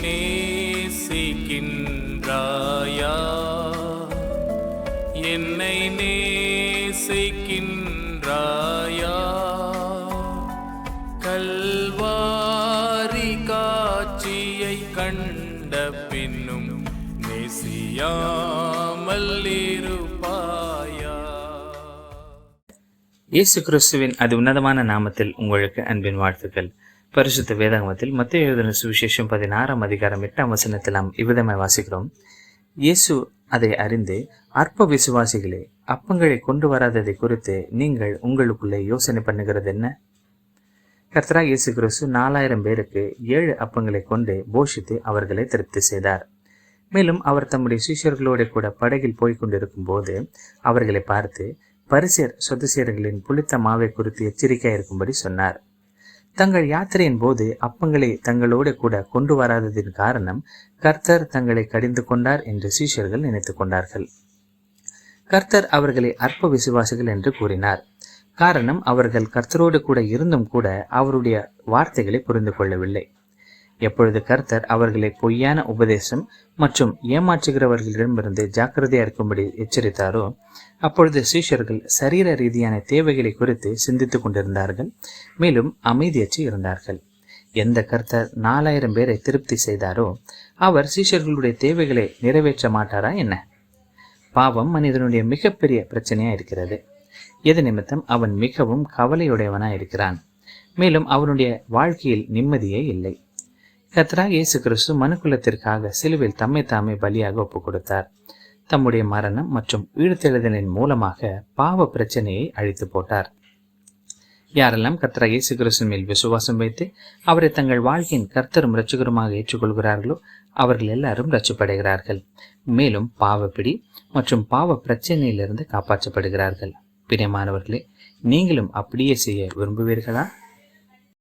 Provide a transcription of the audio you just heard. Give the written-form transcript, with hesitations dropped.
நேசிக்கின்றாயா? என்னை நேசிக்கின்றாயா? கல்வாரி காட்சியை கண்ட பின்னும் நேசியாமல் இருப்பாயா? இயேசு கிறிஸ்துவின் அது உன்னதமான நாமத்தில் உங்களுக்கு அன்பின் வாழ்த்துக்கள். பரிசுத்த வேதாகமத்தில் மத்தேயு எழுதின சுவிசேஷம் 16ஆம் அதிகாரம் 8ஆம் வசனத்தில் நாம் இவ்விதமாய் வாசிக்கிறோம். இயேசு அதை அறிந்து, அற்ப விசுவாசிகளே, அப்பங்களை கொண்டு வராததை குறித்து நீங்கள் உங்களுக்குள்ளே யோசனை பண்ணுகிறது என்ன? கர்த்தராகிய இயேசு கிறிஸ்து 4000 பேருக்கு 7 அப்பங்களை கொண்டு போஷித்து அவர்களை திருப்தி செய்தார். மேலும் அவர் தம்முடைய சீஷர்களோடு கூட படகில் போய்கொண்டிருக்கும் போது அவர்களை பார்த்து, பரிசேர் சதுசேயர்களின் புளித்த மாவை குறித்து எச்சரிக்கையாக இருக்கும்படி சொன்னார். தங்கள் யாத்திரையின் போது அப்பங்களை தங்களோடு கூட கொண்டு வராததின் காரணம் கர்த்தர் தங்களை கடிந்து கொண்டார் என்று சீஷர்கள் நினைத்து கொண்டார்கள். கர்த்தர் அவர்களை அற்ப விசுவாசிகள் என்று கூறினார். காரணம், அவர்கள் கர்த்தரோடு கூட இருந்தும் கூட அவருடைய வார்த்தைகளை புரிந்து கொள்ளவில்லை. எப்பொழுது கர்த்தர் அவர்களை பொய்யான உபதேசம் மற்றும் ஏமாற்றுகிறவர்களிடமிருந்து ஜாக்கிரதையா இருக்கும்படி எச்சரித்தாரோ, அப்பொழுது சீஷர்கள் சரீர ரீதியான தேவைகளை குறித்து சிந்தித்துக் கொண்டிருந்தார்கள். மேலும் அமைதியற்று இருந்தார்கள். எந்த கர்த்தர் 4000 பேரை திருப்தி செய்தாரோ அவர் சீஷர்களுடைய தேவைகளை நிறைவேற்ற மாட்டாரா என்ன? பாவம் மனிதனுடைய மிகப்பெரிய பிரச்சனையா இருக்கிறது. எது நிமித்தம் அவன் மிகவும் கவலையுடையவனாய் இருக்கிறான். மேலும் அவனுடைய வாழ்க்கையில் நிம்மதியே இல்லை. கர்த்தராகிய இயேசு கிறிஸ்து மனுக்குலத்திற்காக சிலுவையில் தம்மை தாமே பலியாக ஒப்புக் கொடுத்தார். தம்முடைய மரணம் மற்றும் உயிர்த்தெழுதலின் மூலமாக பாவ பிரச்சனையை அழித்து போட்டார். யாரெல்லாம் கர்த்தராகிய இயேசு கிறிஸ்து மேல் விசுவாசம் வைத்து அவரை தங்கள் வாழ்க்கையின் கர்த்தரும் இரட்சகருமாக ஏற்றுக்கொள்கிறார்களோ அவர்கள் எல்லாரும் ரட்சிப்படைகிறார்கள். மேலும் பாவப்பிடி மற்றும் பாவ பிரச்சனையிலிருந்து காப்பாற்றப்படுகிறார்கள். பிரியமானவர்களே, நீங்களும் அப்படியே செய்ய விரும்புவீர்களா?